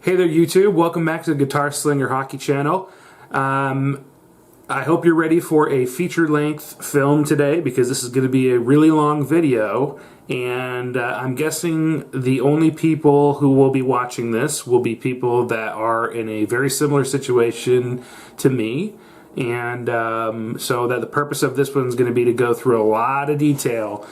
Hey there YouTube, welcome back to the Guitar Slinger Hockey channel. I hope you're ready for a feature-length film today because this is going to be a really long video, and I'm guessing the only people who will be watching this will be people that are in a very similar situation to me, and so that the purpose of this one is going to be to go through a lot of detail.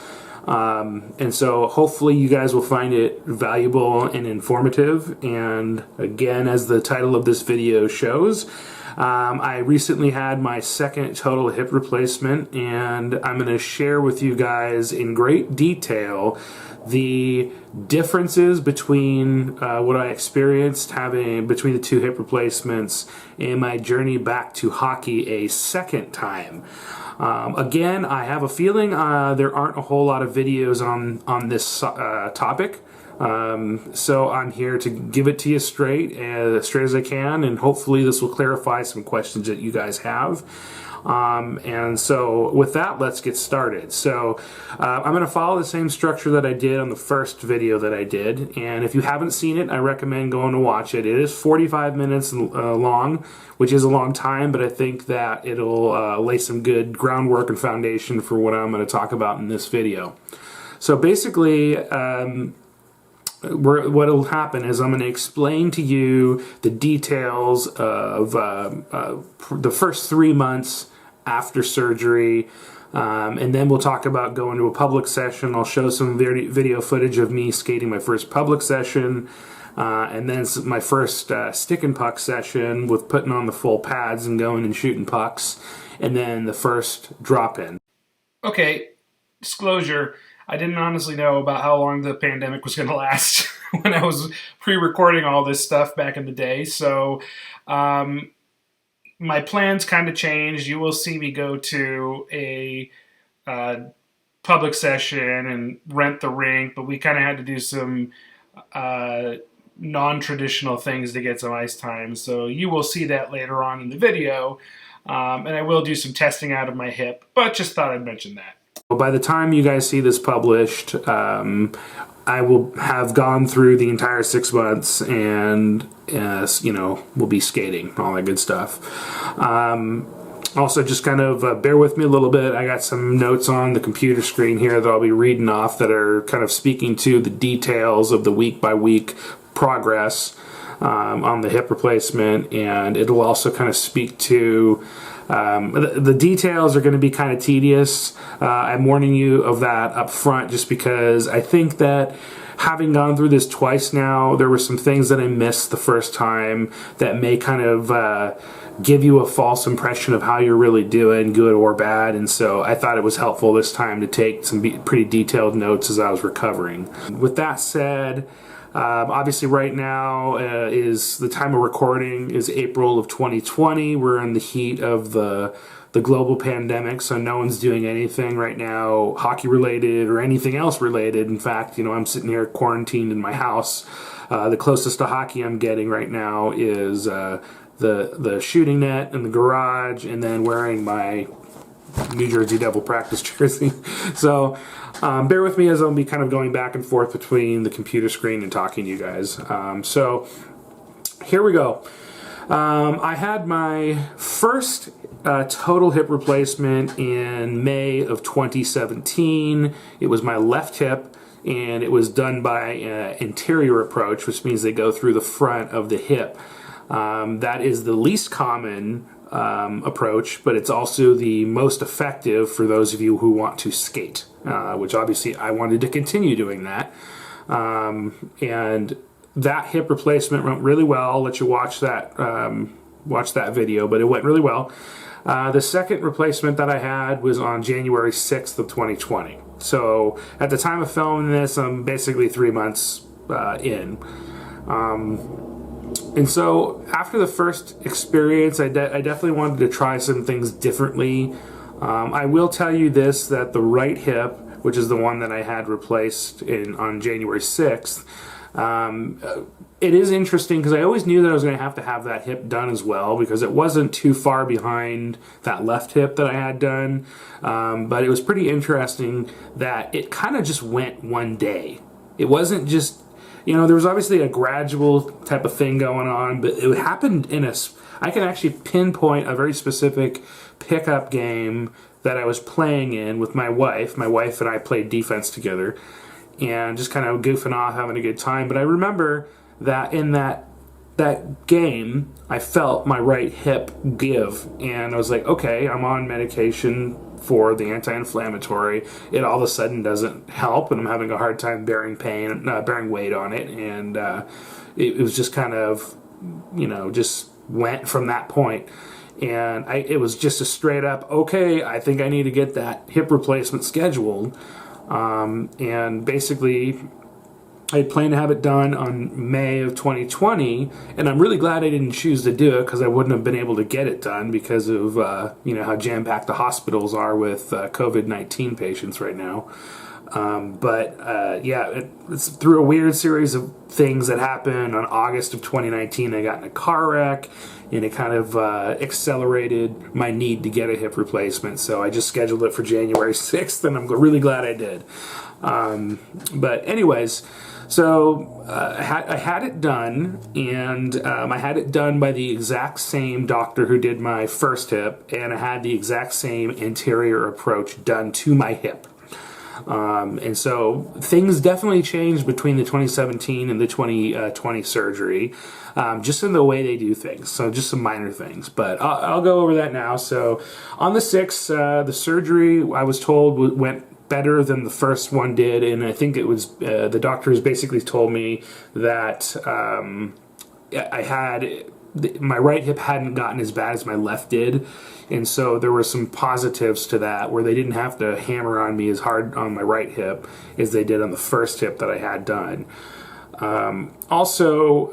And so hopefully you guys will find it valuable and informative. And again, as the title of this video shows, I recently had my second total hip replacement, and I'm going to share with you guys in great detail the differences between what I experienced having between the two hip replacements and my journey back to hockey a second time. Again, I have a feeling there aren't a whole lot of videos on this topic, so I'm here to give it to you straight as I can, and hopefully this will clarify some questions that you guys have. And so with that, let's get started. So I'm going to follow the same structure that I did on the first video that I did, and if you haven't seen it, I recommend going to watch it. It is 45 minutes long, which is a long time, but I think that it'll lay some good groundwork and foundation for what I'm going to talk about in this video. So basically, what will happen is I'm going to explain to you the details of the first 3 months after surgery, and then we'll talk about going to a public session. I'll show some video footage of me skating my first public session, and then my first stick and puck session with putting on the full pads and going and shooting pucks, and then the first drop-in. Okay, disclosure. I didn't honestly know about how long the pandemic was going to last when I was pre-recording all this stuff back in the day. So my plans kind of changed. You will see me go to a public session and rent the rink, but we kind of had to do some non-traditional things to get some ice time. So you will see that later on in the video. And I will do some testing out of my hip, but just thought I'd mention that. By the time you guys see this published, I will have gone through the entire 6 months, and you know, we'll be skating, all that good stuff. Also, just kind of bear with me a little bit. I got some notes on the computer screen here that I'll be reading off that are kind of speaking to the details of the week-by-week progress on the hip replacement, and it'll also kind of speak to the details are going to be kind of tedious. I'm warning you of that up front just because I think that having gone through this twice now, there were some things that I missed the first time that may kind of give you a false impression of how you're really doing, good or bad, and so I thought it was helpful this time to take some pretty detailed notes as I was recovering. With that said, obviously right now is the time of recording is April of 2020. We're in the heat of the global pandemic, so no one's doing anything right now hockey related or anything else related. In fact, you know, I'm sitting here quarantined in my house. The closest to hockey I'm getting right now is the shooting net in the garage, and then wearing my New Jersey Devil practice jersey. So bear with me as I'll be kind of going back and forth between the computer screen and talking to you guys. So here we go. I had my first total hip replacement in May of 2017. It was my left hip, and it was done by interior approach, which means they go through the front of the hip. That is the least common approach, but it's also the most effective for those of you who want to skate, which obviously I wanted to continue doing that. And that hip replacement went really well. I'll let you watch that video, but it went really well. The second replacement that I had was on January 6th of 2020. So at the time of filming this, I'm basically 3 months in. And so after the first experience, I definitely wanted to try some things differently. I will tell you this, that the right hip, which is the one that I had replaced on January 6th, it is interesting because I always knew that I was going to have that hip done as well, because it wasn't too far behind that left hip that I had done. But it was pretty interesting that it kind of just went one day. It wasn't just there was obviously a gradual type of thing going on, but it happened I can actually pinpoint a very specific pickup game that I was playing in with my wife. My wife and I played defense together and just kind of goofing off, having a good time. But I remember that in that game, I felt my right hip give, and I was like, okay, I'm on medication for the anti-inflammatory. It all of a sudden doesn't help, and I'm having a hard time bearing weight on it, and it was just kind of, just went from that point. And it was just a straight up, okay, I think I need to get that hip replacement scheduled. And basically, I had planned to have it done on May of 2020, and I'm really glad I didn't choose to do it because I wouldn't have been able to get it done because of how jam-packed the hospitals are with COVID-19 patients right now. It's through a weird series of things that happened on August of 2019. I got in a car wreck, and it kind of accelerated my need to get a hip replacement. So I just scheduled it for January 6th, and I'm really glad I did. But anyways, so I had it done, and I had it done by the exact same doctor who did my first hip, and I had the exact same anterior approach done to my hip. And so things definitely changed between the 2017 and the 2020 surgery, just in the way they do things. So just some minor things, but I'll go over that now. So on the 6th, the surgery, I was told, went better than the first one did, and I think it was the doctors basically told me that my right hip hadn't gotten as bad as my left did, and so there were some positives to that where they didn't have to hammer on me as hard on my right hip as they did on the first hip that I had done. Also,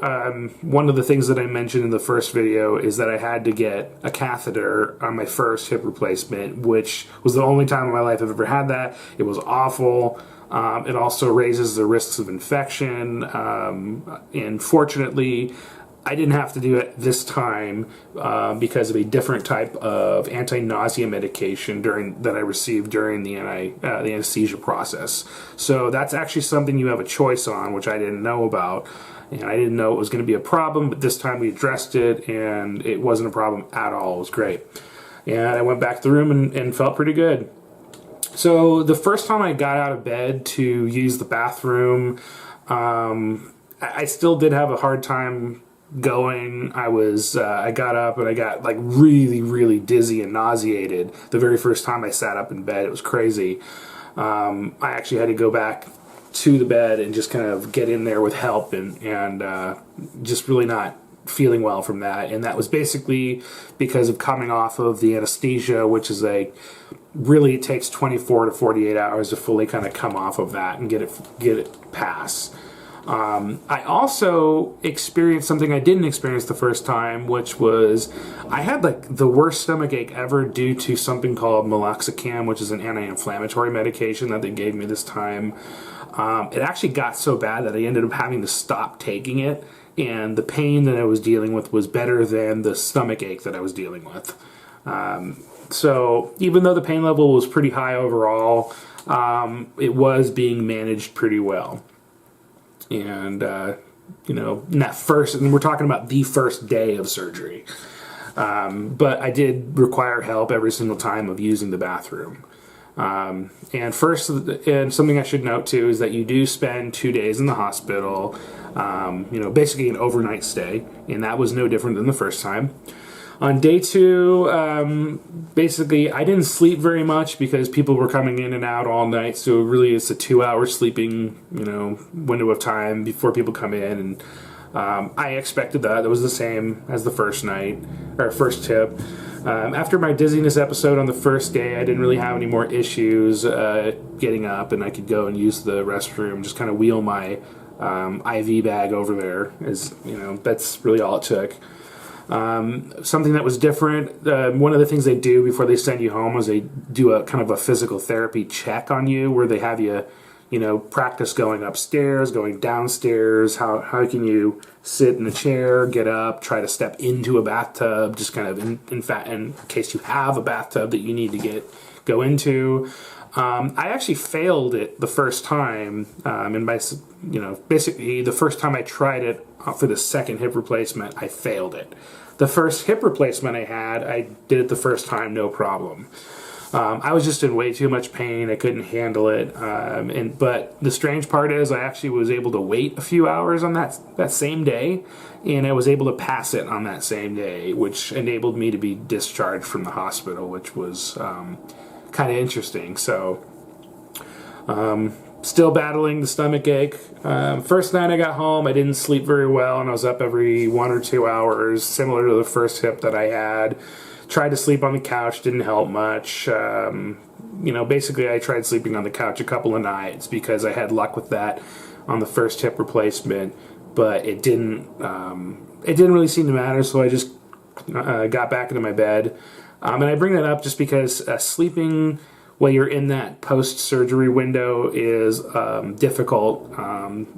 one of the things that I mentioned in the first video is that I had to get a catheter on my first hip replacement, which was the only time in my life I've ever had that. It was awful. It also raises the risks of infection, and fortunately, I didn't have to do it this time because of a different type of anti-nausea medication that I received during the anesthesia process. So that's actually something you have a choice on, which I didn't know about. And I didn't know it was going to be a problem, but this time we addressed it, and it wasn't a problem at all. It was great. And I went back to the room and felt pretty good. So the first time I got out of bed to use the bathroom, I still did have a hard time going. I got up and I got like really, really dizzy and nauseated the very first time I sat up in bed. It was crazy. I actually had to go back to the bed and just kind of get in there with help and just really not feeling well from that. And that was basically because of coming off of the anesthesia, which is it takes 24 to 48 hours to fully kind of come off of that and get it pass. I also experienced something I didn't experience the first time, which was I had like the worst stomach ache ever due to something called meloxicam, which is an anti-inflammatory medication that they gave me this time. It actually got so bad that I ended up having to stop taking it, and the pain that I was dealing with was better than the stomach ache that I was dealing with. So even though the pain level was pretty high overall, it was being managed pretty well. And, and we're talking about the first day of surgery. But I did require help every single time of using the bathroom. And something I should note too is that you do spend 2 days in the hospital, basically an overnight stay, and that was no different than the first time. On day 2, basically I didn't sleep very much because people were coming in and out all night, so really it's a 2-hour sleeping, window of time before people come in, and I expected that. It was the same as the first tip. After my dizziness episode on the first day, I didn't really have any more issues getting up, and I could go and use the restroom, just kind of wheel my IV bag over there, that's really all it took. Something that was different, one of the things they do before they send you home is they do a kind of a physical therapy check on you where they have you, practice going upstairs, going downstairs, how can you sit in a chair, get up, try to step into a bathtub, just kind of in case you have a bathtub that you need to go into. I actually failed it the first time, and basically the first time I tried it for the second hip replacement, I failed it. The first hip replacement I had, I did it the first time, no problem. I was just in way too much pain. I couldn't handle it. But the strange part is I actually was able to wait a few hours on that same day, and I was able to pass it on that same day, which enabled me to be discharged from the hospital, which was kind of interesting. So still battling the stomach ache. First night I got home, I didn't sleep very well, and I was up every 1 or 2 hours, similar to the first hip that I had. Tried to sleep on the couch, didn't help much. Basically I tried sleeping on the couch a couple of nights because I had luck with that on the first hip replacement, but it didn't really seem to matter, so I just got back into my bed. And I bring that up just because sleeping while you're in that post-surgery window is difficult.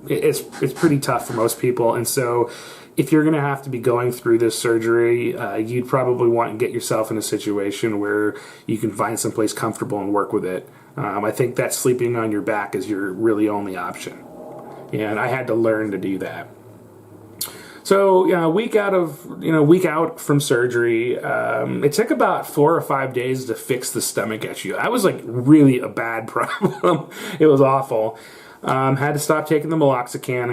It's pretty tough for most people, and so if you're going to have to be going through this surgery, you'd probably want to get yourself in a situation where you can find someplace comfortable and work with it. I think that sleeping on your back is your really only option, and I had to learn to do that. So, a week out from surgery, it took about 4 or 5 days to fix the stomach issue. I was like really a bad problem. It was awful. Had to stop taking the meloxicam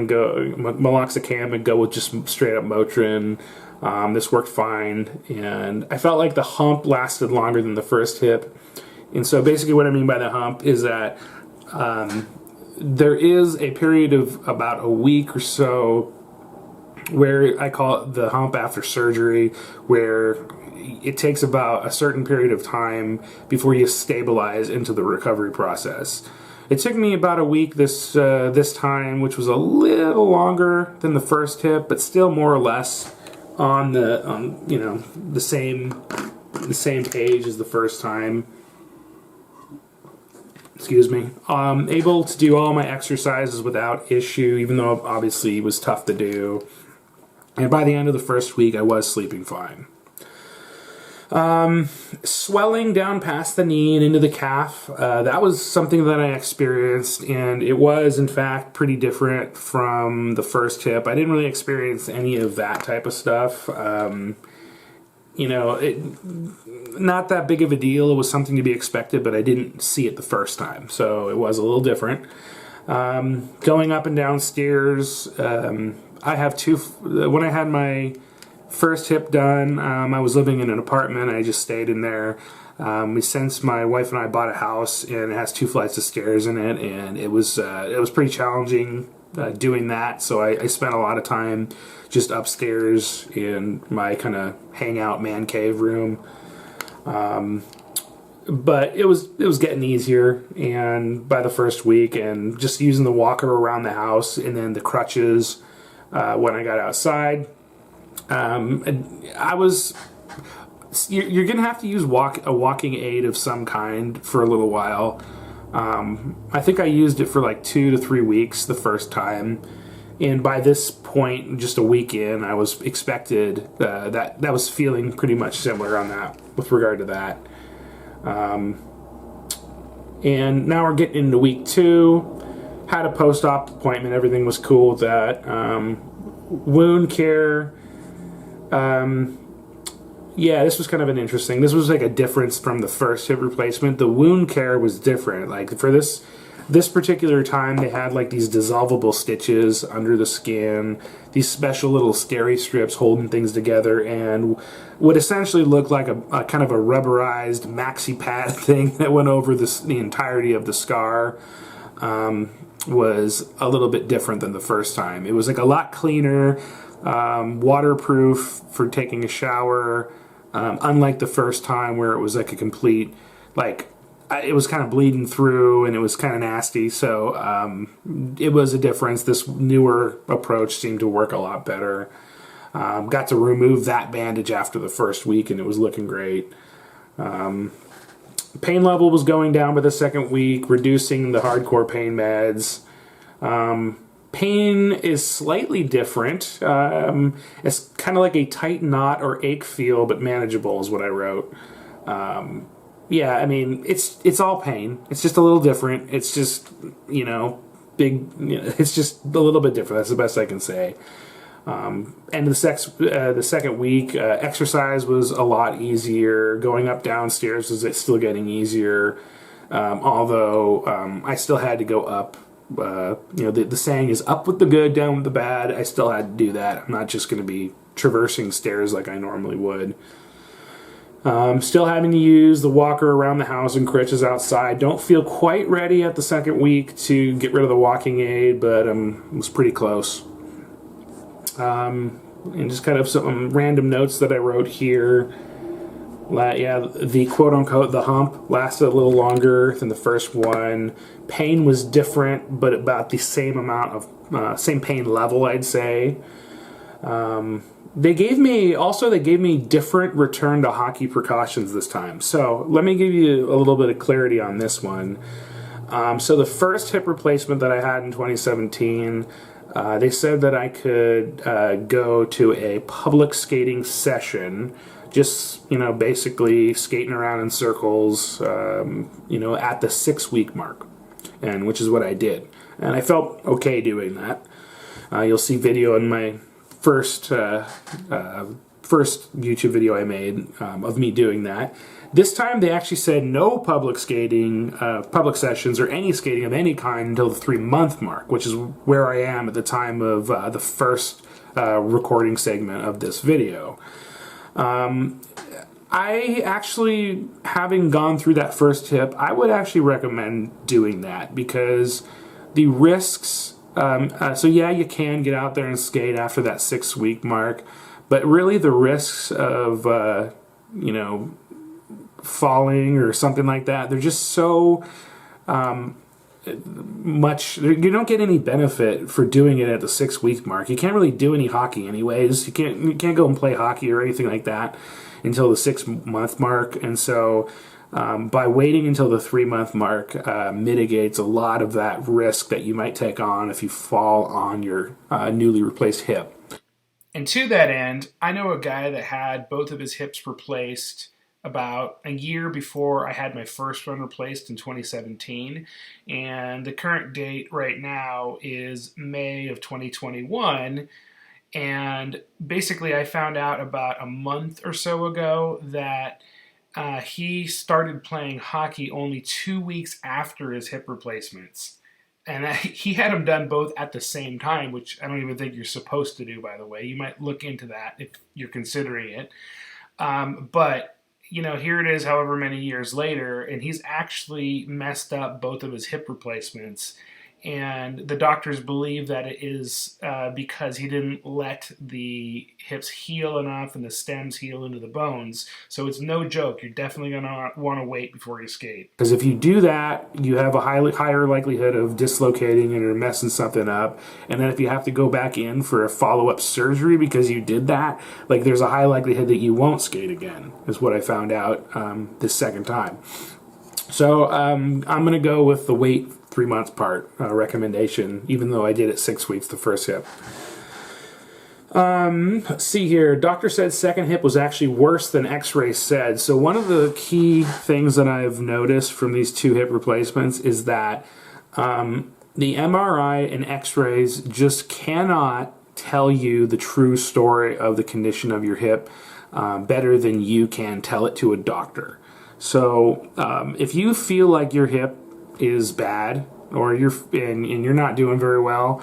and go with just straight up Motrin. This worked fine, and I felt like the hump lasted longer than the first hip. And so basically what I mean by the hump is that there is a period of about a week or so where I call it the hump after surgery, where it takes about a certain period of time before you stabilize into the recovery process. It took me about a week this time, which was a little longer than the first hip, but still more or less on the same page as the first time. Excuse me. Able to do all my exercises without issue, even though obviously it was tough to do. And by the end of the first week, I was sleeping fine. Swelling down past the knee and into the calf, that was something that I experienced, and it was in fact pretty different from the first hip. I didn't really experience any of that type of stuff. Not that big of a deal. It was something to be expected, but I didn't see it the first time, so it was a little different. Going up and down stairs, I have when I had my first hip done, I was living in an apartment. I just stayed in there. Since my wife and I bought a house, and it has 2 flights of stairs in it, and it was pretty challenging doing that. So I spent a lot of time just upstairs in my kind of hangout man cave room. But it was getting easier, and by the first week, and just using the walker around the house, and then the crutches when I got outside. You're gonna have to use a walking aid of some kind for a little while. I think I used it for like 2 to 3 weeks the first time, and by this point, just a week in, I was expected that was feeling pretty much similar on that with regard to that. And now we're getting into week 2. Had a post-op appointment. Everything was cool with that. Wound care. This was kind of interesting. This was like a difference from the first hip replacement. The wound care was different. Like for this particular time, they had like these dissolvable stitches under the skin, these special little steri strips holding things together, and what essentially looked like a kind of a rubberized maxi pad thing that went over the entirety of the scar. Was a little bit different than the first time. It was like a lot cleaner, waterproof for taking a shower, unlike the first time where it was like a complete, it was kind of bleeding through and it was kind of nasty. So it was a difference. This newer approach seemed to work a lot better. Got to remove that bandage after the first week, and it was looking great. Pain level was going down by the second week, reducing the hardcore pain meds. Pain is slightly different. It's kind of like a tight knot or ache feel, but manageable is what I wrote. yeah, I mean, it's all pain. It's just a little different. It's just, you know, it's just a little bit different. That's the best I can say. And the second week, exercise was a lot easier. Going up downstairs was still getting easier. Although I still had to go up. You know, the saying is up with the good, down with the bad. I still had to do that. I'm not just going to be traversing stairs like I normally would. Still having to use the walker around the house and crutches outside. Don't feel quite ready at the second week to get rid of the walking aid, but it was pretty close. And just kind of some random notes that I wrote here. Yeah, the quote-unquote the hump lasted a little longer than the first one. Pain was different, but about the same amount of same pain level, I'd say. They gave me different return to hockey precautions this time. So let me give you a little bit of clarity on this one. So the first hip replacement that I had in 2017, they said that I could go to a public skating session, just, you know, basically skating around in circles, you know, at the 6-week mark, and which is what I did. And I felt okay doing that. You'll see video in my first YouTube video I made of me doing that. This time they actually said no public skating, public sessions, or any skating of any kind until the 3-month mark, which is where I am at the time of the first recording segment of this video. I actually, having gone through that first hip, I would actually recommend doing that because the risks. So yeah, you can get out there and skate after that 6-week mark, but really the risks of you know, falling or something like that, they're just so much. You don't get any benefit for doing it at the 6-week mark. You can't really do any hockey anyways. You can't go and play hockey or anything like that until the 6-month mark, and so by waiting until the 3-month mark mitigates a lot of that risk that you might take on if you fall on your newly replaced hip. And to that end, I know a guy that had both of his hips replaced about a year before I had my first one replaced in 2017, and the current date right now is May of 2021. And basically I found out about a month or so ago that he started playing hockey only 2 weeks after his hip replacements. And he had them done both at the same time, which I don't even think you're supposed to do, by the way. You might look into that if you're considering it. But, you know, here it is however many years later, and he's actually messed up both of his hip replacements. And the doctors believe that it is because he didn't let the hips heal enough and the stems heal into the bones. So it's no joke. You're definitely going to want to wait before you skate. Because if you do that, you have a higher likelihood of dislocating and or messing something up. And then if you have to go back in for a follow-up surgery because you did that, like there's a high likelihood that you won't skate again, is what I found out this second time. So I'm going to go with the wait 3 months part recommendation, even though I did it 6 weeks the first hip. Let's see here. Doctor said second hip was actually worse than x-ray said. So one of the key things that I've noticed from these 2 hip replacements is that the MRI and x-rays just cannot tell you the true story of the condition of your hip better than you can tell it to a doctor. So if you feel like your hip is bad or you're not doing very well,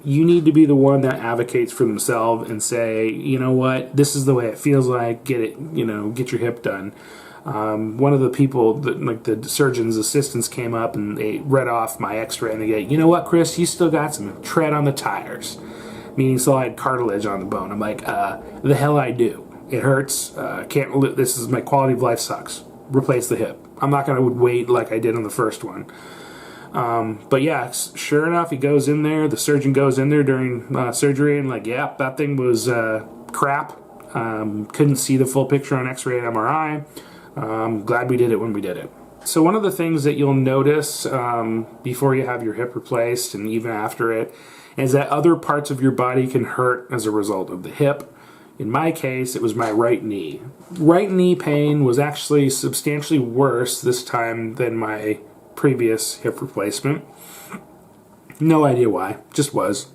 you need to be the one that advocates for themselves and say, you know what, this is the way it feels like, get it, you know, get your hip done. One of the people, like the surgeon's assistants, came up and they read off my x-ray and they go, you know what, Chris, you still got some tread on the tires, meaning still I had cartilage on the bone. I'm like, the hell I do. It hurts. This is my quality of life sucks. Replace the hip. I'm not going to wait like I did on the first one. But yeah, sure enough, he goes in there. The surgeon goes in there during surgery and like, yeah, that thing was crap. Couldn't see the full picture on x-ray and MRI. Glad we did it when we did it. So one of the things that you'll notice before you have your hip replaced and even after it is that other parts of your body can hurt as a result of the hip. In my case, it was my right knee. Right knee pain was actually substantially worse this time than my previous hip replacement. No idea why, just was.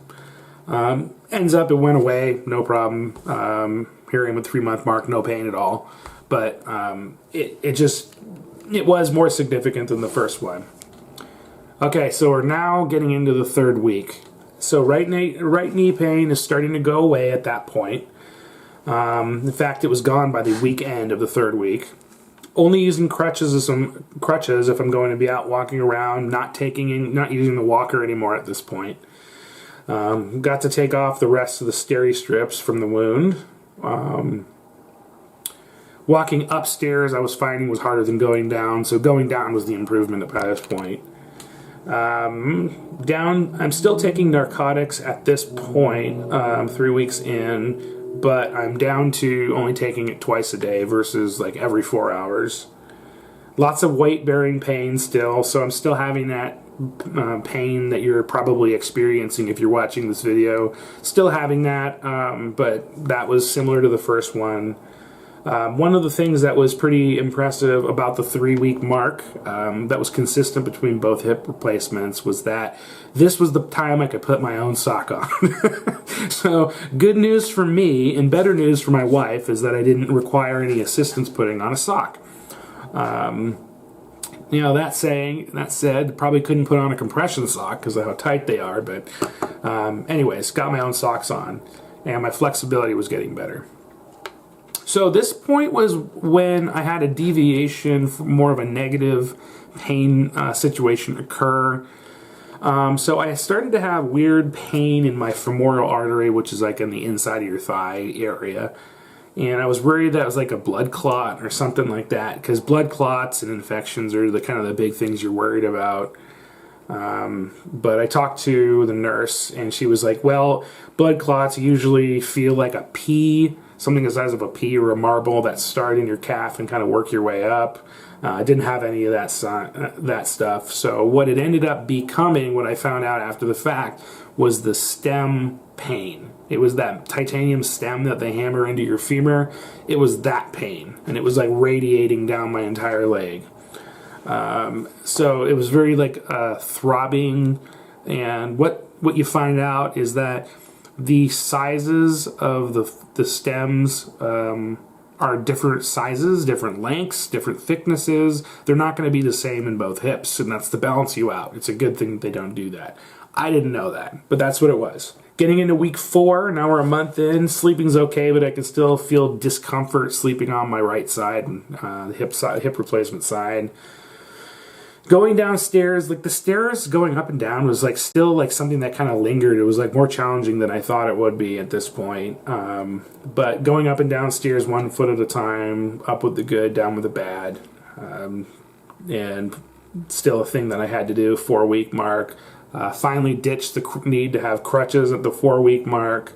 Ends up it went away, no problem. Here I am at the 3-month mark, no pain at all. But it was more significant than the first one. Okay, so we're now getting into the 3rd week. So right knee pain is starting to go away at that point. In fact, it was gone by the week end of the 3rd week. Only using crutches if I'm going to be out walking around, not using the walker anymore at this point. Got to take off the rest of the steri strips from the wound. Walking upstairs I was finding was harder than going down, so going down was the improvement at this point. I'm still taking narcotics at this point, 3 weeks in, but I'm down to only taking it twice a day versus like every 4 hours. Lots of weight-bearing pain still, so I'm still having that pain that you're probably experiencing if you're watching this video. Still having that, but that was similar to the first one. One of the things that was pretty impressive about the 3-week mark that was consistent between both hip replacements was that this was the time I could put my own sock on. So good news for me and better news for my wife is that I didn't require any assistance putting on a sock. You know, that said, probably couldn't put on a compression sock because of how tight they are, but anyways, got my own socks on and my flexibility was getting better. So this point was when I had a deviation from more of a negative pain situation occur. So I started to have weird pain in my femoral artery, which is like in the inside of your thigh area. And I was worried that it was like a blood clot or something like that, because blood clots and infections are the kind of the big things you're worried about. But I talked to the nurse and she was like, well, blood clots usually feel like a pea, something the size of a pea or a marble that start in your calf and kind of work your way up. I didn't have any of that stuff. So what it ended up becoming, what I found out after the fact, was the stem pain. It was that titanium stem that they hammer into your femur. It was that pain, and it was like radiating down my entire leg. So it was very like throbbing, and what you find out is that the sizes of the stems are different sizes, different lengths, different thicknesses. They're not going to be the same in both hips, and that's to balance you out. It's a good thing that they don't do that. I didn't know that, but that's what it was. Getting into week 4, now we're a month in. Sleeping's okay, but I can still feel discomfort sleeping on my right side, the hip replacement side. Going downstairs, like the stairs going up and down was like still like something that kind of lingered. It was like more challenging than I thought it would be at this point. But going up and downstairs 1 foot at a time, up with the good, down with the bad. And still a thing that I had to do, 4-week mark. Finally ditched the need to have crutches at the 4-week mark.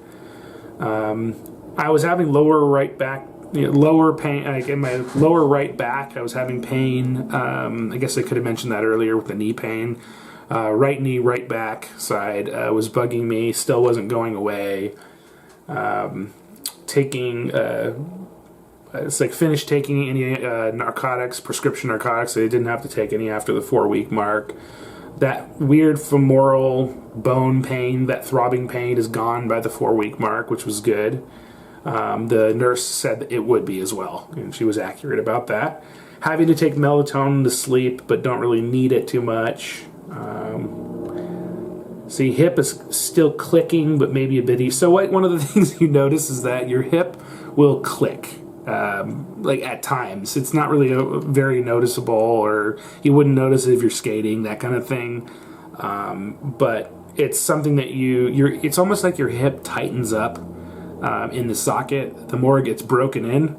I was having lower pain, like in my lower right back. I was having pain. I guess I could have mentioned that earlier with the knee pain. Right knee, right back side was bugging me. Still wasn't going away. It's like finished taking any narcotics, prescription narcotics. I didn't have to take any after the 4-week mark. That weird femoral bone pain, that throbbing pain is gone by the 4-week mark, which was good. The nurse said that it would be as well, and she was accurate about that. Having to take melatonin to sleep, but don't really need it too much. See, hip is still clicking, but maybe a bit. So one of the things you notice is that your hip will click. Like at times. It's not really very noticeable, or you wouldn't notice it if you're skating, that kind of thing. But it's something that it's almost like your hip tightens up in the socket the more it gets broken in.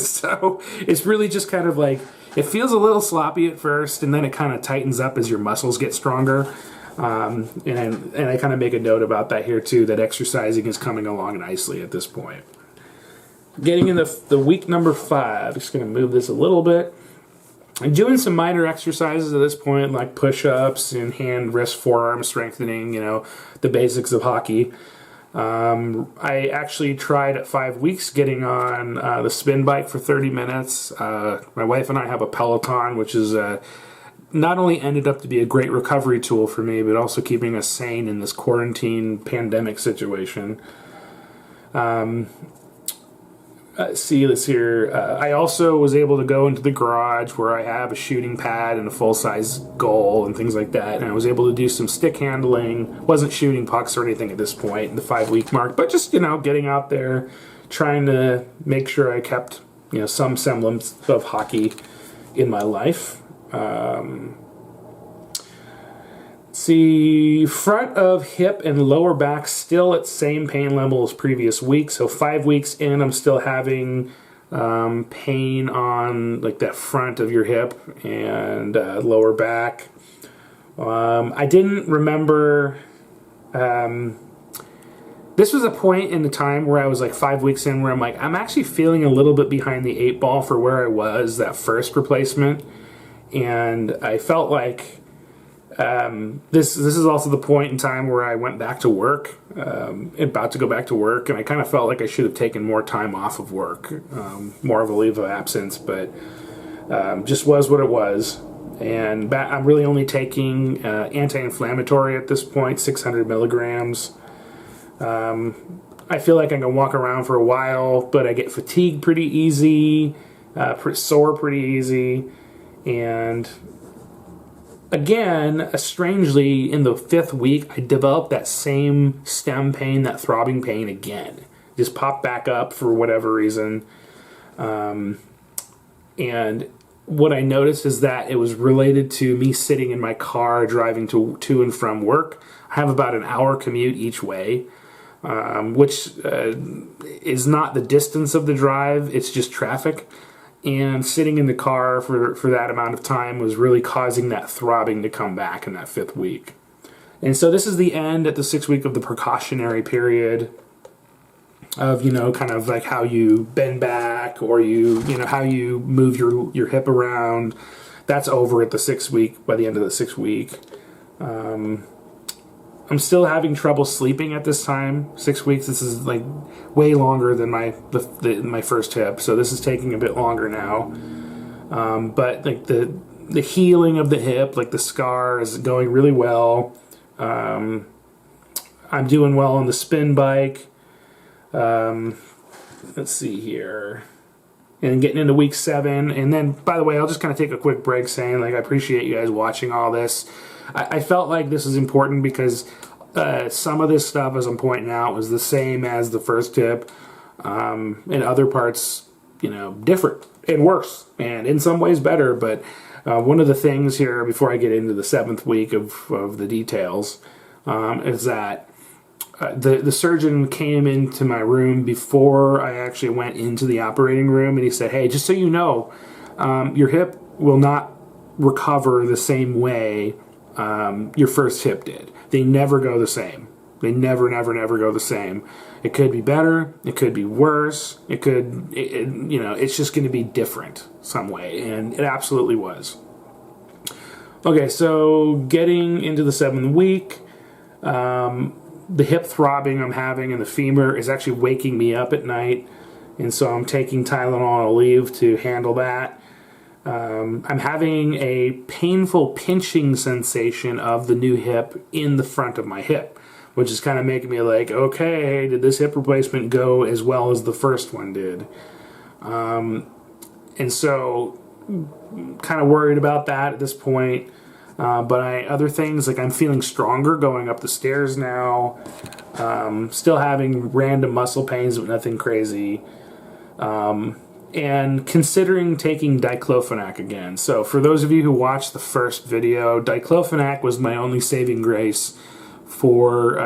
So it's really just kind of like, it feels a little sloppy at first, and then it kind of tightens up as your muscles get stronger. And I kind of make a note about that here too, that exercising is coming along nicely at this point. Getting into the week number 5, just going to move this a little bit. I'm doing some minor exercises at this point, like push-ups and hand, wrist, forearm strengthening, the basics of hockey. I actually tried at 5 weeks getting on the spin bike for 30 minutes. My wife and I have a Peloton, which is not only ended up to be a great recovery tool for me, but also keeping us sane in this quarantine pandemic situation. See this here. I also was able to go into the garage where I have a shooting pad and a full-size goal and things like that, and I was able to do some stick handling. Wasn't shooting pucks or anything at this point in the 5-week mark, but just, getting out there, trying to make sure I kept, some semblance of hockey in my life. See, front of hip and lower back still at same pain level as previous week. So 5 weeks in, I'm still having pain on like that front of your hip and lower back. I didn't remember. This was a point in the time where I was like 5 weeks in where I'm like, I'm actually feeling a little bit behind the 8 ball for where I was that first replacement. And I felt like this is also the point in time where I went back to work, about to go back to work, and I kind of felt like I should have taken more time off of work, more of a leave of absence, but just was what it was. And I'm really only taking anti-inflammatory at this point, 600 milligrams. I feel like I can walk around for a while, but I get fatigued pretty easy, sore pretty easy, and again, strangely, in the 5th week, I developed that same stem pain, that throbbing pain again. Just popped back up for whatever reason. And what I noticed is that it was related to me sitting in my car driving to and from work. I have about an hour commute each way, which is not the distance of the drive, it's just traffic. And sitting in the car for that amount of time was really causing that throbbing to come back in that 5th week. And so this is the end at the 6th week of the precautionary period of, kind of like how you bend back or how you move your hip around. That's over at the 6th week, by the end of the 6th week. I'm still having trouble sleeping at this time. 6 weeks, this is like way longer than my first hip, so this is taking a bit longer now. But like the healing of the hip, like the scar, is going really well. I'm doing well on the spin bike. Let's see here. And getting into week 7. And then, by the way, I'll just kind of take a quick break saying, like, I appreciate you guys watching all this. I felt like this is important because some of this stuff, as I'm pointing out, was the same as the first tip. In other parts, different and worse, and in some ways better. But one of the things here, before I get into the 7th week of the details, is that the surgeon came into my room before I actually went into the operating room, and he said, "Hey, just so you know, your hip will not recover the same way your first hip did. They never go the same. They never go the same. It could be better. It could be worse. It's just going to be different some way." And it absolutely was. Okay, so getting into the 7th week, the hip throbbing I'm having in the femur is actually waking me up at night. And so I'm taking Tylenol and Aleve to handle that. I'm having a painful pinching sensation of the new hip in the front of my hip, which is kind of making me like, okay, did this hip replacement go as well as the first one did? And so kind of worried about that at this point. But other things, like I'm feeling stronger going up the stairs now. Still having random muscle pains, but nothing crazy. And considering taking diclofenac again. So for those of you who watched the first video, diclofenac was my only saving grace for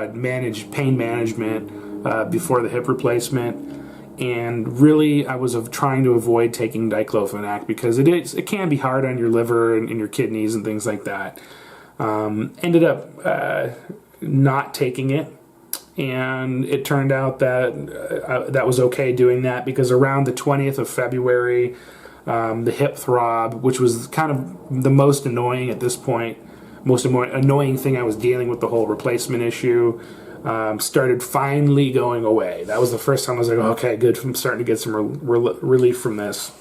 pain management before the hip replacement. And really, I was trying to avoid taking diclofenac because it can be hard on your liver and your kidneys and things like that. Ended up not taking it. And it turned out that that was okay doing that because around the 20th of February, the hip throb, which was kind of the most annoying at this point, annoying thing I was dealing with the whole replacement issue, started finally going away. That was the first time I was like, okay, good, I'm starting to get some relief from this.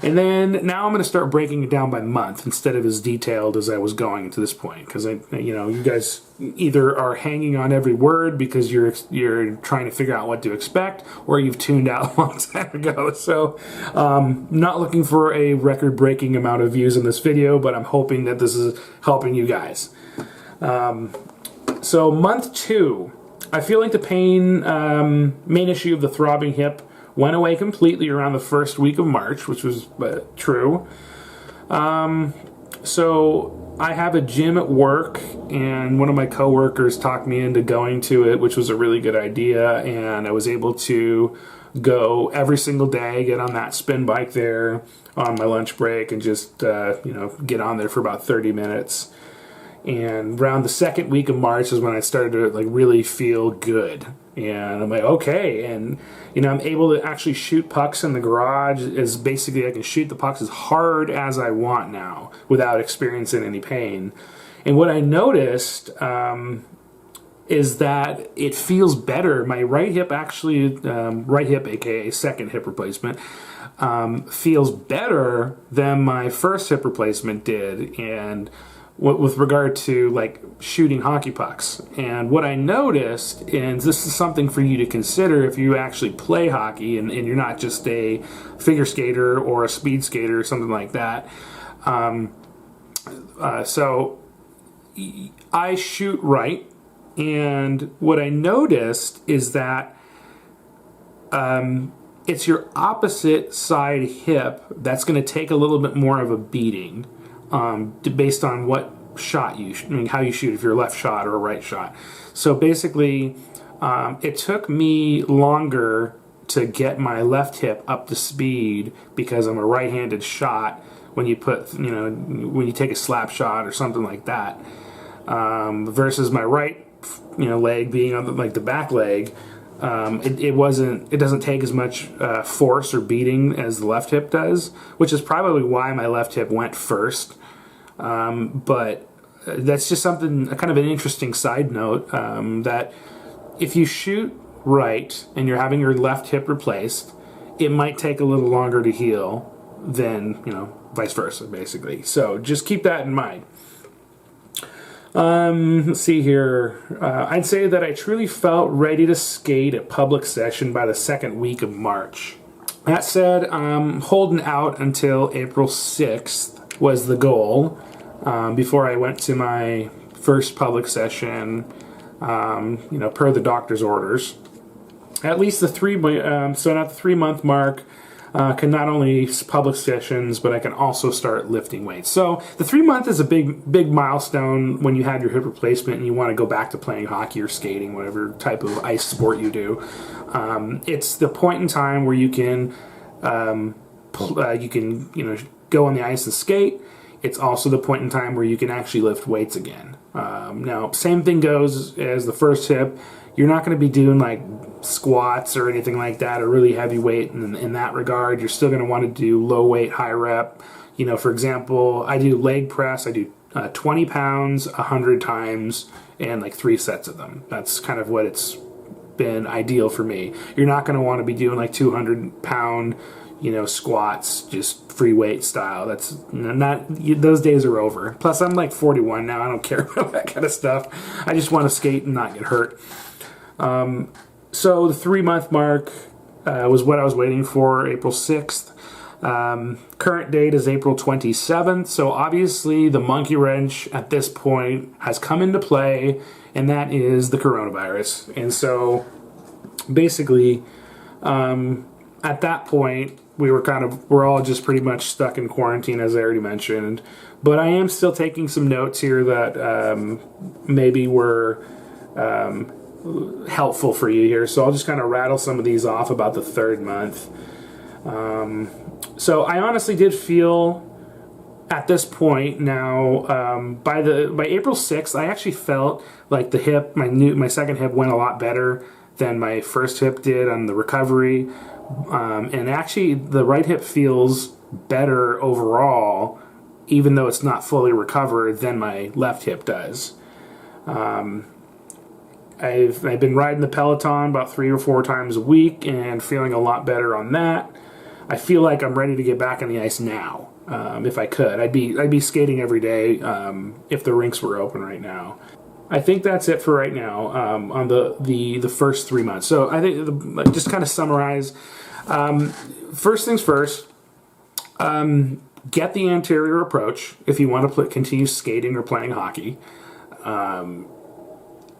And then now I'm going to start breaking it down by month instead of as detailed as I was going to this point, because you guys either are hanging on every word because you're trying to figure out what to expect, or you've tuned out a long time ago. So, not looking for a record-breaking amount of views in this video, but I'm hoping that this is helping you guys. So month 2, I feel like the pain, main issue of the throbbing hip went away completely around the first week of March, which was true. So I have a gym at work, and one of my coworkers talked me into going to it, which was a really good idea, and I was able to go every single day, get on that spin bike there on my lunch break, and just get on there for about 30 minutes. And around the second week of March is when I started to really feel good. And I'm like, okay, and I'm able to actually shoot pucks in the garage. Is basically I can shoot the pucks as hard as I want now without experiencing any pain. And what I noticed is that it feels better. My right hip actually, right hip, aka second hip replacement, feels better than my first hip replacement did. And with regard to shooting hockey pucks. And what I noticed, and this is something for you to consider if you actually play hockey and you're not just a figure skater or a speed skater or something like that. So I shoot right, and what I noticed is that it's your opposite side hip that's going to take a little bit more of a beating. Based on what shot how you shoot, if you're a left shot or a right shot. So basically, it took me longer to get my left hip up to speed because I'm a right-handed shot when you when you take a slap shot or something like that, versus my right, leg being on the back leg. It doesn't take as much force or beating as the left hip does, which is probably why my left hip went first. But that's just something, kind of an interesting side note, that if you shoot right and you're having your left hip replaced, it might take a little longer to heal than, vice versa, basically. So just keep that in mind. Let's see here. I'd say that I truly felt ready to skate a public session by the second week of March. That said, I'm holding out until April 6th was the goal, before I went to my first public session, per the doctor's orders. At least so at the 3-month mark, can not only public sessions, but I can also start lifting weights. So the 3-month is a big milestone when you had your hip replacement and you want to go back to playing hockey or skating, whatever type of ice sport you do. It's the point in time where you can go on the ice and skate. It's also the point in time where you can actually lift weights again. Now, same thing goes as the first hip. You're not going to be doing squats or anything like that, or really heavy weight in that regard. You're still going to want to do low weight, high rep. For example, I do leg press. I do 20 pounds 100 times and 3 sets of them. That's kind of what it's been ideal for me. You're not going to want to be doing 200-pound squats, just free weight style. That's not, those days are over. Plus, I'm 41 now. I don't care about that kind of stuff. I just want to skate and not get hurt. So the 3-month mark was what I was waiting for, April 6th. Current date is April 27th. So obviously the monkey wrench at this point has come into play, and that is the coronavirus. And so basically, at that point, we're all just pretty much stuck in quarantine, as I already mentioned. But I am still taking some notes here that maybe were helpful for you here. So I'll just kind of rattle some of these off about the 3rd month. So I honestly did feel at this point now, by April 6th, I actually felt like the hip, my second hip, went a lot better than my first hip did on the recovery. And actually, the right hip feels better overall, even though it's not fully recovered, than my left hip does. I've been riding the Peloton about 3 or 4 times a week and feeling a lot better on that. I feel like I'm ready to get back on the ice now. If I could, I'd be skating every day if the rinks were open right now. I think that's it for right now on the first 3 months. So I think just kind of summarize. First things first. Get the anterior approach if you want to continue skating or playing hockey.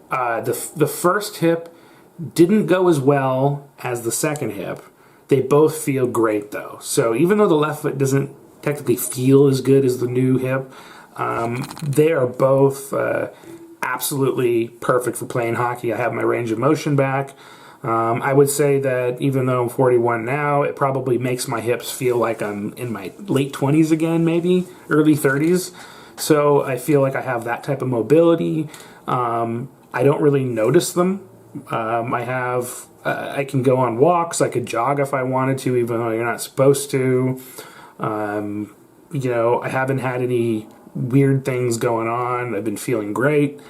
The first hip didn't go as well as the second hip. They both feel great though. So even though the left foot doesn't technically feel as good as the new hip, they are both absolutely perfect for playing hockey. I have my range of motion back. I would say that even though I'm 41 now, it probably makes my hips feel like I'm in my late 20s again, maybe early 30s. So I feel like I have that type of mobility. I don't really notice them. I can go on walks. I could jog if I wanted to, even though you're not supposed to. I haven't had any weird things going on. I've been feeling great.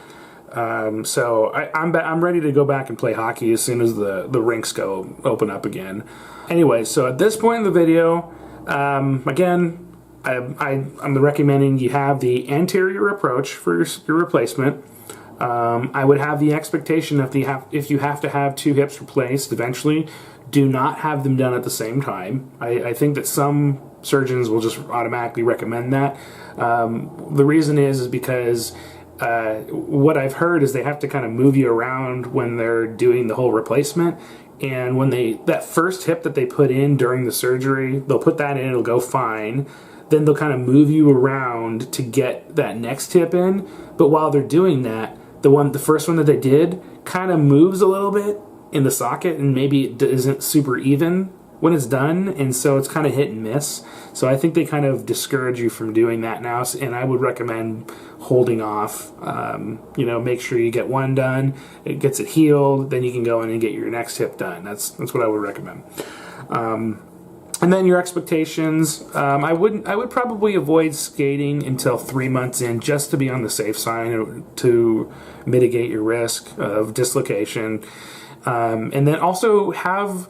So I'm ready to go back and play hockey as soon as the rinks open up again. Anyway, so at this point in the video, again, I'm recommending you have the anterior approach for your replacement. I would have the expectation if you have to have 2 hips replaced eventually, do not have them done at the same time. I think that some surgeons will just automatically recommend that. The reason is because what I've heard is they have to kind of move you around when they're doing the whole replacement. And when that first hip that they put in during the surgery, they'll put that in, it'll go fine. Then they'll kind of move you around to get that next hip in. But while they're doing that, the first one that they did kind of moves a little bit in the socket, and maybe it isn't super even when it's done, and so it's kind of hit and miss. So I think they kind of discourage you from doing that now, and I would recommend holding off. Make sure you get one done, it gets it healed, then you can go in and get your next hip done. That's what I would recommend. And then your expectations, I would probably avoid skating until 3 months in, just to be on the safe side, to mitigate your risk of dislocation. And then also have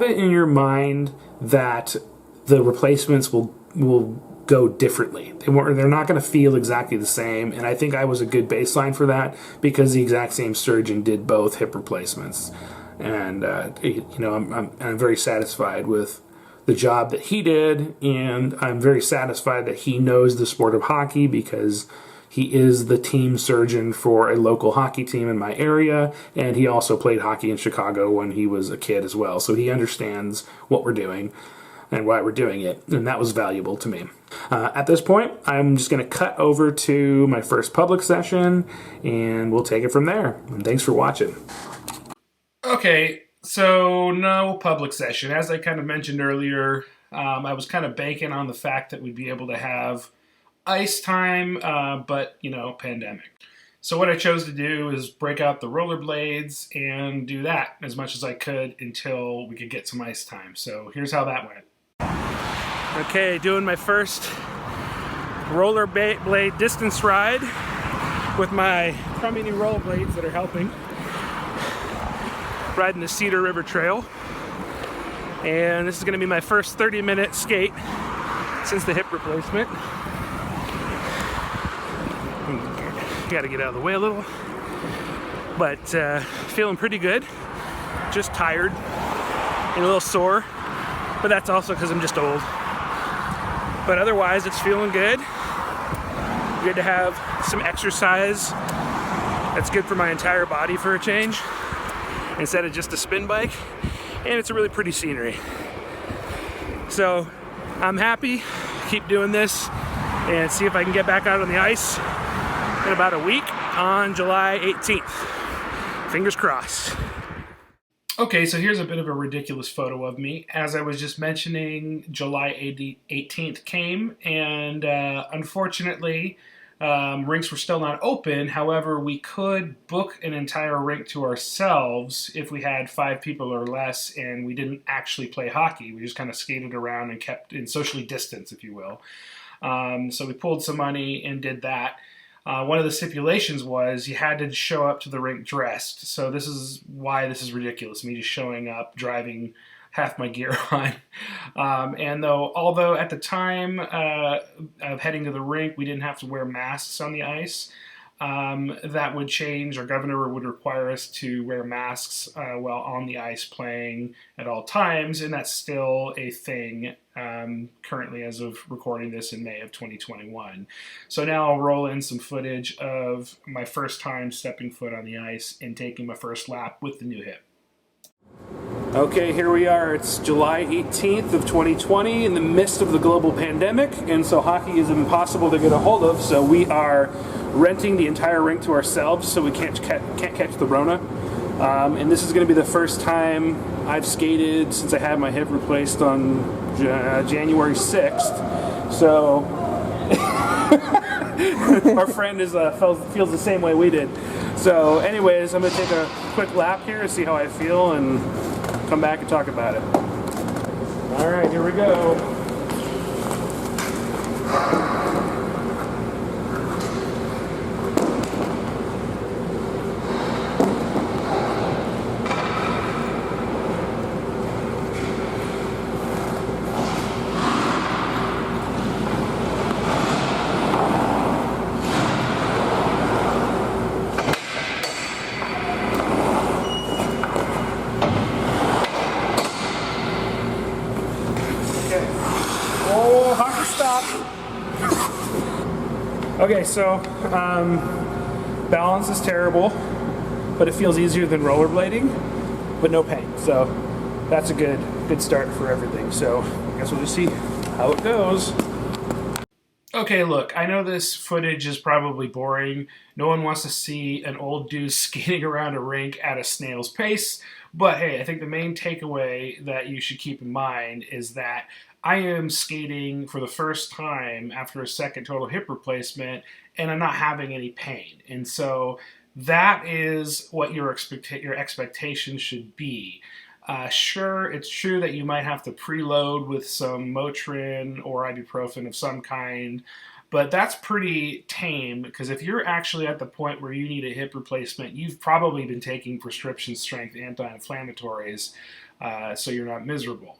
it in your mind that the replacements will go differently. They're not going to feel exactly the same, and I think I was a good baseline for that because the exact same surgeon did both hip replacements, and I'm very satisfied with the job that he did, and I'm very satisfied that he knows the sport of hockey because he is the team surgeon for a local hockey team in my area, and he also played hockey in Chicago when he was a kid as well. So he understands what we're doing and why we're doing it, and that was valuable to me. At this point, I'm just going to cut over to my first public session, and we'll take it from there. And thanks for watching. Okay, so no public session. As I kind of mentioned earlier, I was kind of banking on the fact that we'd be able to have ice time, but, pandemic. So what I chose to do is break out the rollerblades and do that as much as I could until we could get some ice time. So here's how that went. Okay, doing my first rollerblade distance ride with my crummy new rollerblades that are helping. Riding the Cedar River Trail. And this is going to be my first 30-minute skate since the hip replacement. Got to get out of the way a little, but feeling pretty good. Just tired and a little sore, but that's also because I'm just old. But otherwise, it's feeling good. Good to have some exercise that's good for my entire body for a change, instead of just a spin bike. And it's a really pretty scenery. So I'm happy. Keep doing this and see if I can get back out on the ice in about a week on July 18th. Fingers crossed. Okay, so here's a bit of a ridiculous photo of me. As I was just mentioning, July 18th came, and unfortunately, rinks were still not open. However, we could book an entire rink to ourselves if we had 5 people or less, and we didn't actually play hockey. We just kind of skated around and kept in socially distanced, if you will. So we pulled some money and did that. One of the stipulations was you had to show up to the rink dressed. So this is why this is ridiculous, me just showing up, driving half my gear on. Although at the time of heading to the rink, we didn't have to wear masks on the ice. That would change. Our governor would require us to wear masks while on the ice playing at all times, and that's still a thing currently as of recording this in May of 2021. So now I'll roll in some footage of my first time stepping foot on the ice and taking my first lap with the new hip. Okay, here we are. It's July 18th of 2020 in the midst of the global pandemic, and so hockey is impossible to get a hold of, so we are renting the entire rink to ourselves so we can't catch the Rona. And this is going to be the first time I've skated since I had my hip replaced on January 6th. So our friend feels the same way we did. So anyways, I'm going to take a quick lap here to see how I feel and come back and talk about it. All right, here we go. Oh, hockey stop. Okay, so balance is terrible, but it feels easier than rollerblading, but no pain. So that's a good start for everything. So I guess we'll just see how it goes. Okay, look, I know this footage is probably boring. No one wants to see an old dude skating around a rink at a snail's pace. But hey, I think the main takeaway that you should keep in mind is that I am skating for the first time after a second total hip replacement, and I'm not having any pain. And so that is what your expectation should be. Sure, it's true that you might have to preload with some Motrin or ibuprofen of some kind, but that's pretty tame, because if you're actually at the point where you need a hip replacement, you've probably been taking prescription strength anti-inflammatories, so you're not miserable.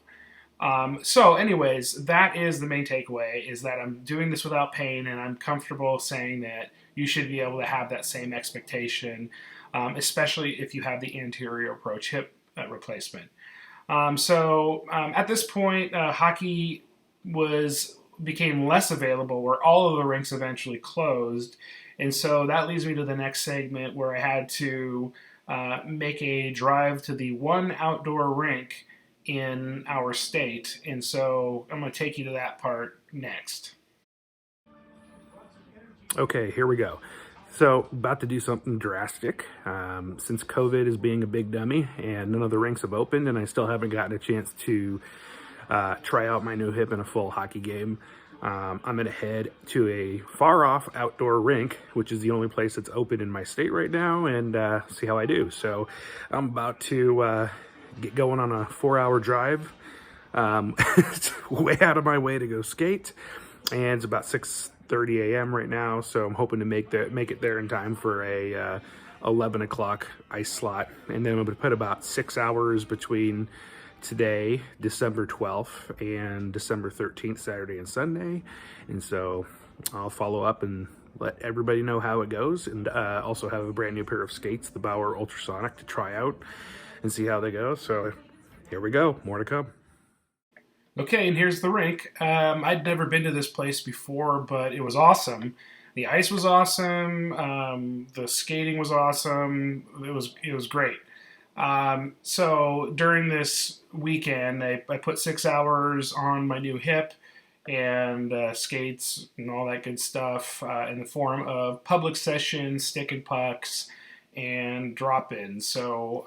So anyways, that is the main takeaway, is that I'm doing this without pain, and I'm comfortable saying that you should be able to have that same expectation, especially if you have the anterior approach hip replacement. At this point, hockey became less available, where all of the rinks eventually closed, and so that leads me to the next segment, where I had to make a drive to the one outdoor rink in our state, and so I'm going to take you to that part next. Okay, here we go. So, about to do something drastic. Since COVID is being a big dummy and none of the rinks have opened, and I still haven't gotten a chance to try out my new hip in a full hockey game, I'm going to head to a far-off outdoor rink, which is the only place that's open in my state right now, and see how I do. So, I'm about to get going on a 4-hour drive. It's way out of my way to go skate, and it's about 6:30 a.m. right now, so I'm hoping to make it there in time for a 11 o'clock ice slot. And then I'm going to put about 6 hours between today, December 12th, and December 13th, Saturday and Sunday. And so I'll follow up and let everybody know how it goes, and also have a brand new pair of skates, the Bauer Ultrasonic, to try out and see how they go. So here we go, more to come. Okay, and here's the rink. I'd never been to this place before, but it was awesome. The ice was awesome. The skating was awesome. It was great. So during this weekend, I put 6 hours on my new hip and skates and all that good stuff in the form of public sessions, stick and pucks, and drop-ins. So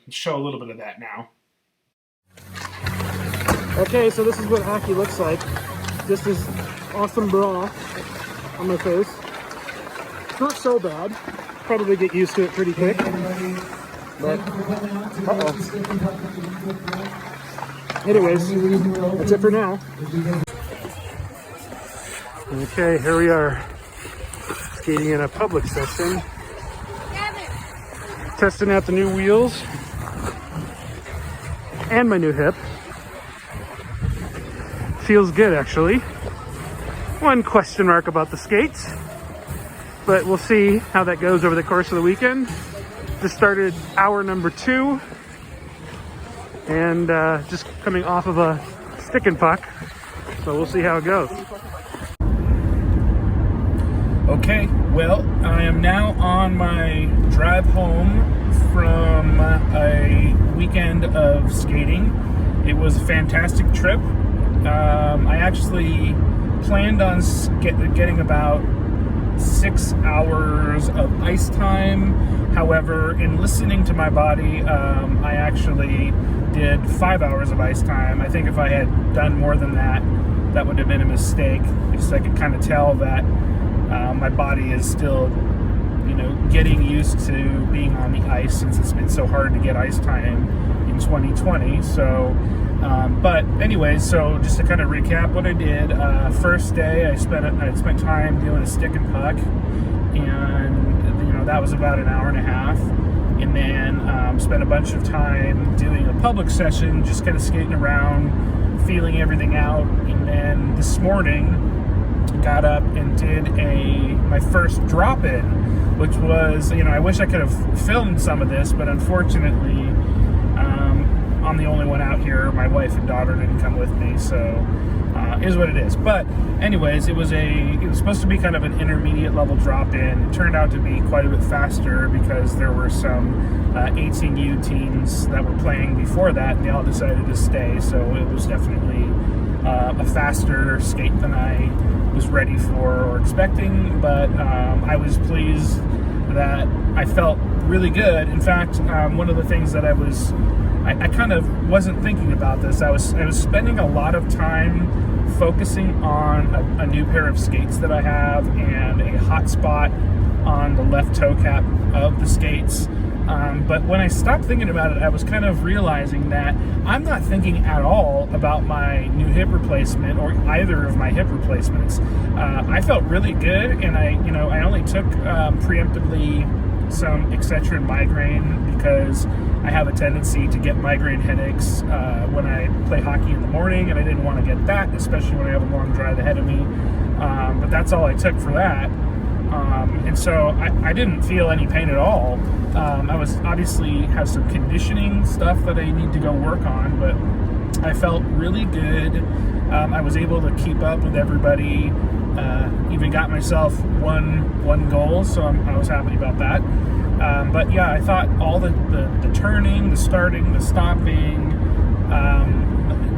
show a little bit of that now. Okay, so this is what hockey looks like. Just this awesome bra on my face. It's not so bad. Probably get used to it pretty quick. But, anyways, that's it for now. Okay, here we are. Skating in a public session. Testing out the new wheels and my new hip. Feels good, actually. One question mark about the skates, but we'll see how that goes over the course of the weekend. Just started hour number 2 and just coming off of a stick and puck, so we'll see how it goes. Okay, well, I am now on my drive home from a weekend of skating. It was a fantastic trip. I actually planned on getting about 6 hours of ice time. However, in listening to my body, I actually did 5 hours of ice time. I think if I had done more than that, that would have been a mistake, because I could kind of tell that my body is still, getting used to being on the ice, since it's been so hard to get ice time in 2020. So, but anyways, so just to kind of recap what I did, first day I spent time doing a stick and puck, and that was about an hour and a half, and then spent a bunch of time doing a public session, just kind of skating around, feeling everything out, and then this morning got up and did my first drop-in, which was, I wish I could have filmed some of this, but unfortunately, I'm the only one out here. My wife and daughter didn't come with me, so is what it is. But anyways, it was supposed to be kind of an intermediate level drop-in. It turned out to be quite a bit faster because there were some 18U teams that were playing before that, and they all decided to stay, so it was definitely a faster skate than I was ready for or expecting, but I was pleased that I felt really good. In fact, one of the things that I kind of wasn't thinking about this. I was spending a lot of time focusing on a new pair of skates that I have and a hot spot on the left toe cap of the skates. But when I stopped thinking about it, I was kind of realizing that I'm not thinking at all about my new hip replacement or either of my hip replacements. I felt really good, and I only took preemptively some Excedrin migraine because I have a tendency to get migraine headaches when I play hockey in the morning, and I didn't want to get that, especially when I have a long drive ahead of me. But that's all I took for that. And so I didn't feel any pain at all. I was obviously have some conditioning stuff that I need to go work on, but I felt really good. I was able to keep up with everybody, even got myself one goal, so I was happy about that. But yeah, I thought all the turning, the starting, the stopping,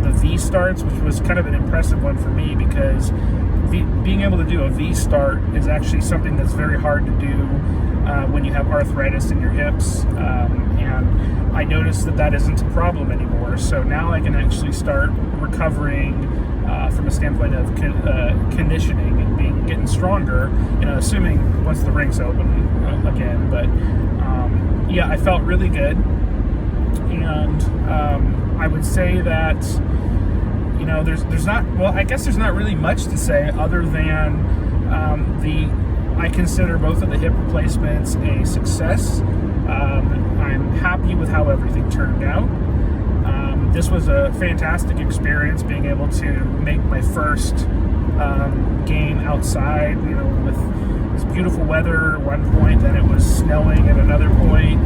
the V starts, which was kind of an impressive one for me, because being able to do a V start is actually something that's very hard to do when you have arthritis in your hips, and I noticed that isn't a problem anymore. So now I can actually start recovering from a standpoint of conditioning and getting stronger, assuming once the ring's open again. But yeah, I felt really good, and I would say that there's not, well, I guess there's not really much to say other than I consider both of the hip replacements a success. I'm happy with how everything turned out. This was a fantastic experience, being able to make my first game outside, with this beautiful weather at one point, then it was snowing at another point,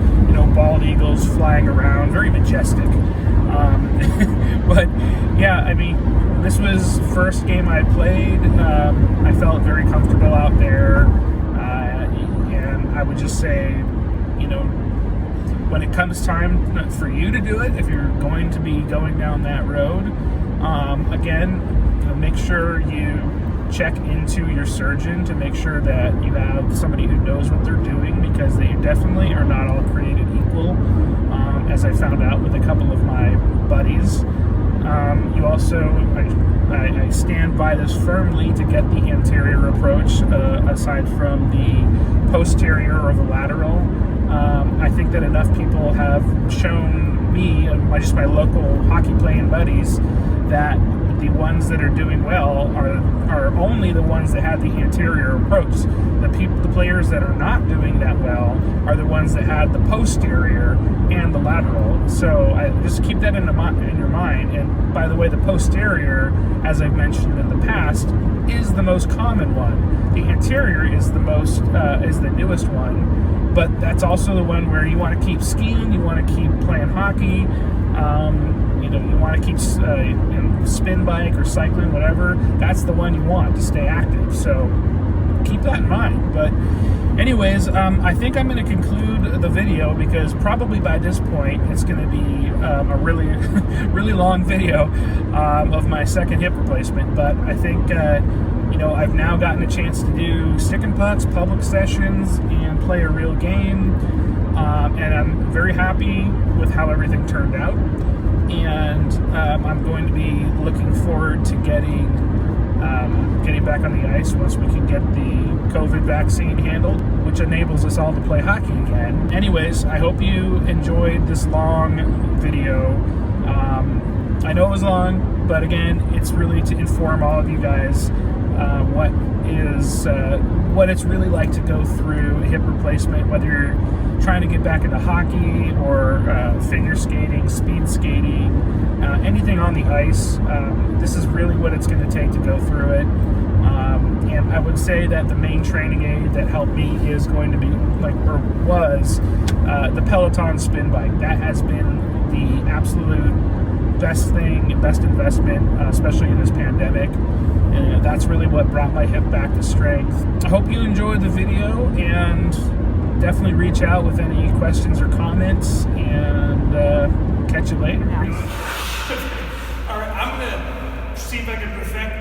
bald eagles flying around, very majestic. But yeah, I mean, this was the first game I played. I felt very comfortable out there, and I would just say, when it comes time for you to do it, if you're going to be going down that road, again, make sure you check into your surgeon to make sure that you have somebody who knows what they're doing, because they definitely are not all created equal, as I found out with a couple of my buddies. You also, I stand by this firmly, to get the anterior approach aside from the posterior or the lateral. I think that enough people have shown me, just my local hockey playing buddies, that the ones that are doing well are only the ones that have the anterior approach. The players that are not doing that well are the ones that had the posterior and the lateral. So just keep that in your mind. And by the way, the posterior, as I've mentioned in the past, is the most common one. The anterior is the newest one, but that's also the one where you want to keep skiing, you want to keep playing hockey, you want to keep spin bike or cycling, whatever. That's the one you want to stay active. So keep that in mind. But anyways, I think I'm going to conclude the video because probably by this point it's going to be a really really long video of my second hip replacement. But I think I've now gotten a chance to do stick and pucks, public sessions, and play a real game, and I'm very happy with how everything turned out. And I'm going to be looking forward to getting back on the ice once we can get the COVID vaccine handled, which enables us all to play hockey again. Anyways, I hope you enjoyed this long video. I know it was long, but again, it's really to inform all of you guys what it's really like to go through a hip replacement, whether you're trying to get back into hockey or figure skating, speed skating, anything on the ice. This is really what it's going to take to go through it. And I would say that the main training aid that helped me is going to be was the Peloton spin bike. That has been the absolute best thing, best investment, especially in this pandemic. And that's really what brought my hip back to strength. I hope you enjoyed the video, and definitely reach out with any questions or comments, and catch you later. All right, I'm going to see if I can perfect